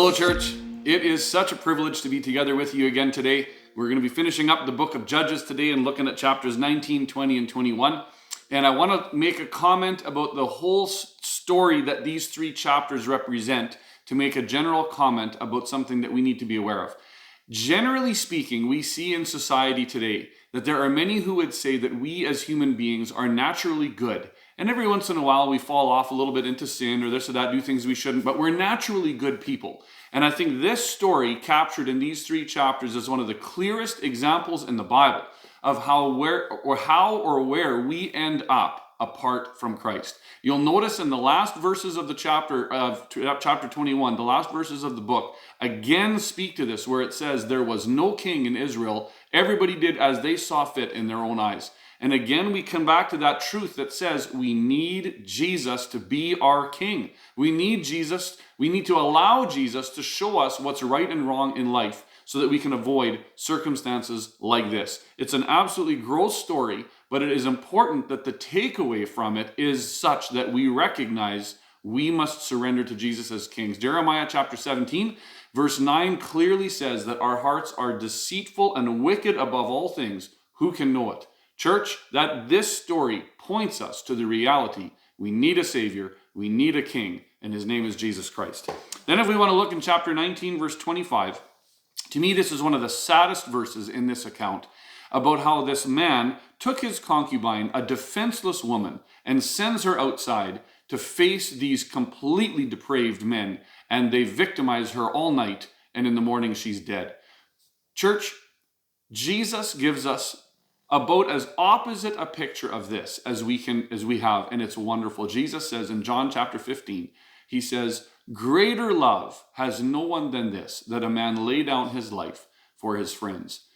Hello, church. It is such a privilege to be together with you again today. We're going to be finishing up the book of Judges today and looking at chapters 19, 20, and 21. And I want to make a comment about the whole story that these three chapters represent, to make a general comment about something that we need to be aware of. Generally speaking, we see in society today that there are many who would say that we as human beings are naturally good. And every once in a while we fall off a little bit into sin or this or that, do things we shouldn't, but we're naturally good people. And I think this story captured in these three chapters is one of the clearest examples in the Bible of how or where we end up apart from Christ. You'll notice in the last verses of the chapter 21, the last verses of the book, again speak to this, where it says there was no king in Israel. Everybody did as they saw fit in their own eyes. And again, we come back to that truth that says we need Jesus to be our king. We need Jesus. We need to allow Jesus to show us what's right and wrong in life so that we can avoid circumstances like this. It's an absolutely gross story, but it is important that the takeaway from it is such that we recognize we must surrender to Jesus as kings. Jeremiah chapter 17, verse 9 clearly says that our hearts are deceitful and wicked above all things. Who can know it? Church, that this story points us to the reality. We need a Savior, we need a King, and His name is Jesus Christ. Then if we want to look in chapter 19, verse 25, to me this is one of the saddest verses in this account about how this man took his concubine, a defenseless woman, and sends her outside to face these completely depraved men, and they victimize her all night, and in the morning she's dead. Church, Jesus gives us about as opposite a picture of this as we have, and it's wonderful. Jesus says in John chapter 15, he says, "Greater love has no one than this, that a man lay down his life for his friends."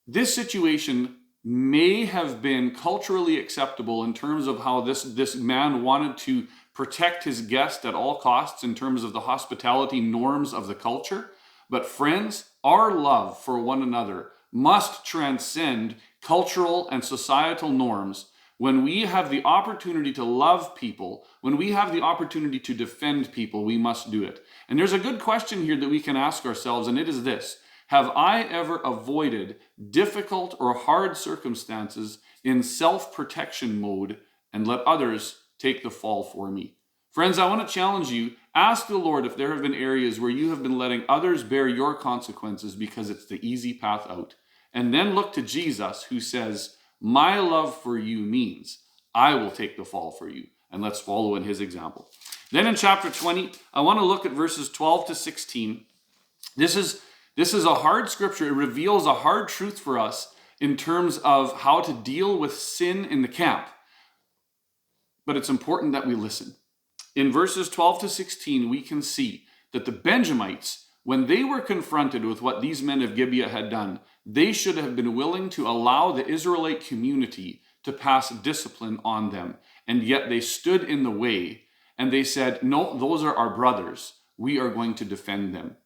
This situation may have been culturally acceptable in terms of how this man wanted to protect his guest at all costs in terms of the hospitality norms of the culture. But friends, our love for one another must transcend cultural and societal norms. When we have the opportunity to love people, when we have the opportunity to defend people, we must do it. And there's a good question here that we can ask ourselves, and it is this: have I ever avoided difficult or hard circumstances in self-protection mode and let others take the fall for me? Friends, I want to challenge you. Ask the Lord if there have been areas where you have been letting others bear your consequences because it's the easy path out. And then look to Jesus, who says, "My love for you means I will take the fall for you." And let's follow in his example. Then in chapter 20, I want to look at verses 12 to 16. This is a hard scripture. It reveals a hard truth for us in terms of how to deal with sin in the camp. But it's important that we listen. In verses 12 to 16, we can see that the Benjamites, when they were confronted with what these men of Gibeah had done, they should have been willing to allow the Israelite community to pass discipline on them. And yet they stood in the way and they said, "No, those are our brothers. We are going to defend them."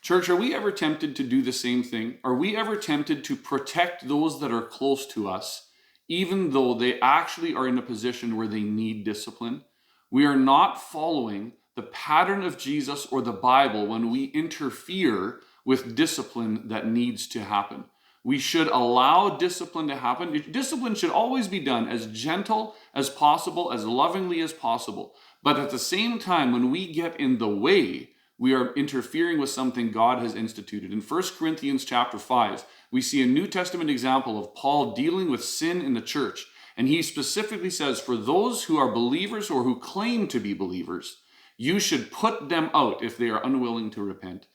Church, are we ever tempted to do the same thing? Are we ever tempted to protect those that are close to us, even though they actually are in a position where they need discipline? We are not following the pattern of Jesus or the Bible when we interfere with discipline that needs to happen. We should allow discipline to happen. Discipline should always be done as gentle as possible, as lovingly as possible. But at the same time, when we get in the way, we are interfering with something God has instituted. In 1 Corinthians chapter 5, we see a New Testament example of Paul dealing with sin in the church. And he specifically says, for those who are believers or who claim to be believers, you should put them out if they are unwilling to repent.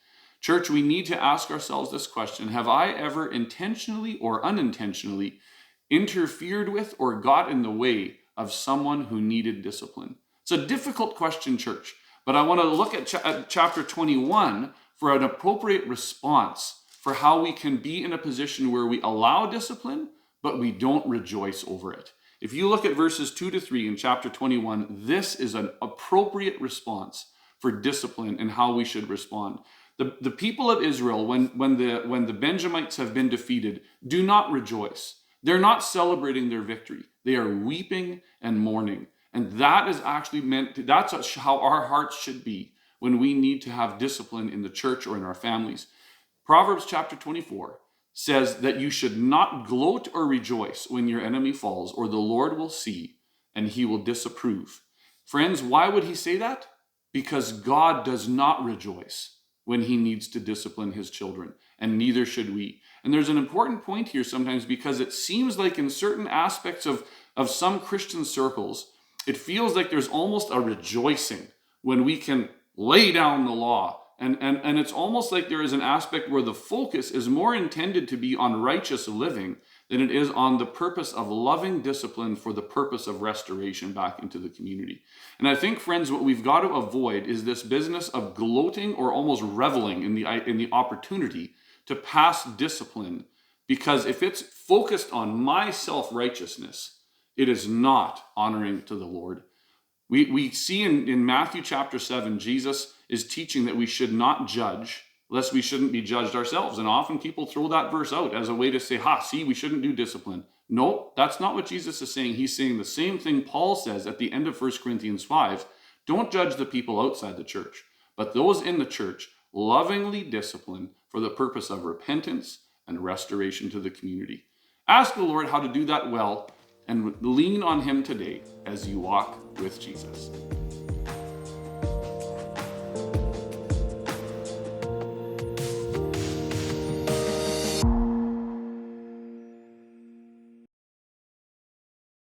Church, we need to ask ourselves this question: have I ever intentionally or unintentionally interfered with or got in the way of someone who needed discipline? It's a difficult question, church, but I want to look at chapter 21 for an appropriate response for how we can be in a position where we allow discipline, but we don't rejoice over it. If you look at verses 2 to 3 in chapter 21, this is an appropriate response for discipline and how we should respond. The people of Israel, when the Benjamites have been defeated, do not rejoice. They're not celebrating their victory. They are weeping and mourning. And that is actually that's how our hearts should be when we need to have discipline in the church or in our families. Proverbs chapter 24 says that you should not gloat or rejoice when your enemy falls, or the Lord will see and he will disapprove. Friends, why would he say that? Because God does not rejoice when he needs to discipline his children, and neither should we. And there's an important point here sometimes, because it seems like in certain aspects of some Christian circles, it feels like there's almost a rejoicing when we can lay down the law. And it's almost like there is an aspect where the focus is more intended to be on righteous living than it is on the purpose of loving discipline for the purpose of restoration back into the community. And I think, friends, what we've got to avoid is this business of gloating or almost reveling in the opportunity to pass discipline, because if it's focused on my self-righteousness, it is not honoring to the Lord. We see in Matthew chapter 7, Jesus is teaching that we should not judge, lest we shouldn't be judged ourselves. And often people throw that verse out as a way to say, see, we shouldn't do discipline. No, that's not what Jesus is saying. He's saying the same thing Paul says at the end of 1 Corinthians 5. Don't judge the people outside the church, but those in the church lovingly discipline for the purpose of repentance and restoration to the community. Ask the Lord how to do that well, and lean on him today as you walk with Jesus.